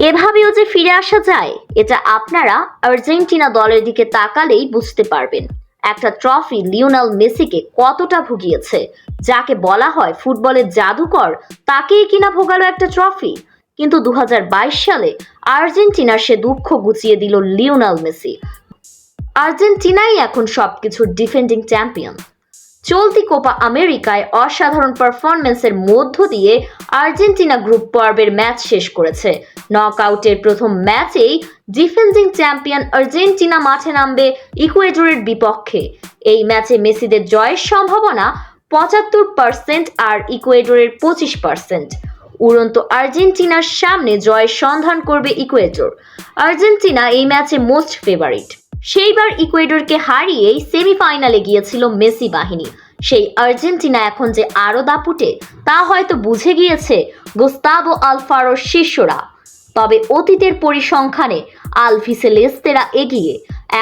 এভাবেও যে ফিরে আসা যায়, এটা আপনারা আর্জেন্টিনা দলের দিকে তাকালেই বুঝতে পারবেন। একটা ট্রফি লিওনেল মেসিকে কতটা ভুগিয়েছে। যাকে বলা হয় ফুটবলের জাদুকর, তাকেই কিনা ভোগালো একটা ট্রফি। কিন্তু 2022 সালে আর্জেন্টিনার সে দুঃখ গুছিয়ে দিল লিওনেল মেসি। আর্জেন্টিনাই এখন সবকিছুর ডিফেন্ডিং চ্যাম্পিয়ন। চলতি কোপা আমেরিকায় অসাধারণ পারফরম্যান্সের মধ্য দিয়ে আর্জেন্টিনা গ্রুপ পর্বের ম্যাচ শেষ করেছে। নকআউটের প্রথম ম্যাচেই ডিফেন্ডিং চ্যাম্পিয়ন আর্জেন্টিনা মাঠে নামবে ইকুয়েডরের বিপক্ষে। এই ম্যাচে মেসিদের জয়ের সম্ভাবনা 75% আর ইকুয়েডরের 25%। উড়ন্ত আর্জেন্টিনার সামনে জয়ের সন্ধান করবে ইকুয়েডর। আর্জেন্টিনা এই ম্যাচে মোস্ট ফেভারিট। সেইবার ইকুয়েডরকে হারিয়েই সেমিফাইনালে গিয়েছিল মেসি বাহিনী। সেই আর্জেন্টিনা এখন যে আরো দাপুটে, তা হয়তো বুঝে গিয়েছে গুস্তাভো আলফারোর শিষ্যরা। তবে অতীতের পরিসংখ্যানে আলভিসেলেস্তেরা এগিয়ে।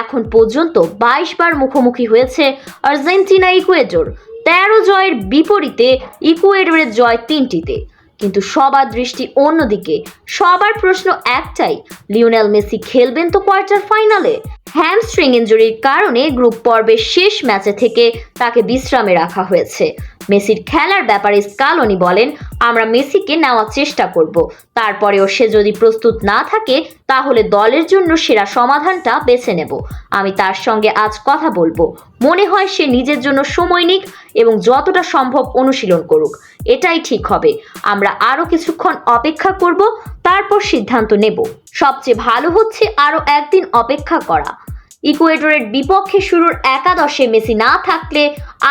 এখন পর্যন্ত 22 বার মুখোমুখি হয়েছে আর্জেন্টিনা ইকুয়েডর। 13 জয়ের বিপরীতে ইকুয়েডরের জয় 3টিতে। কিন্তু সবার দৃষ্টি অন্যদিকে। সবার প্রশ্ন একটাই, লিওনেল মেসি খেলবেন তো কোয়ার্টার ফাইনালে? হ্যামস্ট্রিং ইনজুরির কারণে গ্রুপ পর্বের শেষ ম্যাচে থেকে তাকে বিশ্রামে রাখা হয়েছে। মেসির খেলার ব্যাপারে স্কালোনি বলেন, আমরা মেসিকে নেওয়ার চেষ্টা করব। তারপরেও সে যদি প্রস্তুত না থাকে, তাহলে দলের জন্য সেরা সমাধানটা বেছে নেব। আমি তার সঙ্গে আজ কথা বলবো। মনে হয় সে নিজের জন্য সময় নিক এবং যতটা সম্ভব অনুশীলন করুক। এটাই ঠিক হবে। আমরা আরো কিছুক্ষণ অপেক্ষা করব, তারপর সিদ্ধান্ত নেব। সবচেয়ে ভালো হচ্ছে আরো একদিন অপেক্ষা করা। ইকুয়েডরের বিপক্ষে শুরুর একাদশে মেসি না থাকলে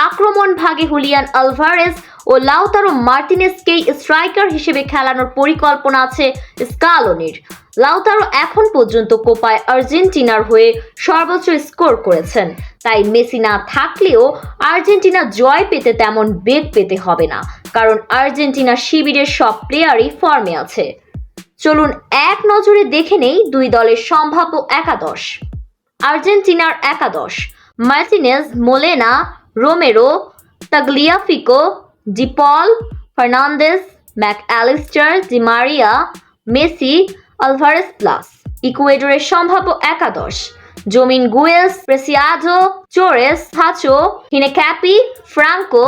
আক্রমণ ভাগে হুলিয়ান আলভারেজ ও লাউতারো মার্টিনেজকেই স্ট্রাইকার হিসেবে খেলানোর পরিকল্পনা আছে স্কালোনির। লাউতারো এখন পর্যন্ত কোপায় আর্জেন্টিনার হয়ে সর্বোচ্চ স্কোর করেছেন। তাই মেসি না থাকলেও আর্জেন্টিনা জয় পেতে তেমন বেগ পেতে হবে না, কারণ আর্জেন্টিনা শিবিরের সব প্লেয়ারই ফর্মে আছে। চলুন এক নজরে দেখে নেই দুই দলের সম্ভাব্য একাদশ। আর্জেন্টিনার একাদশ: Martinez, Molina, Romero, Tagliafico, De Paul, Fernandez, Mac Allister, Di Maria, Messi, Alvarez plus. ইকুয়েডরের সম্ভাব্য একাদশ: Dominguez, Preciado, Torres, Pacho, Hincapie, Franco,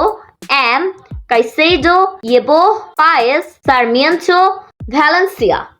এম, Caicedo, Yeboah, Paez, Sarmiento, Valencia.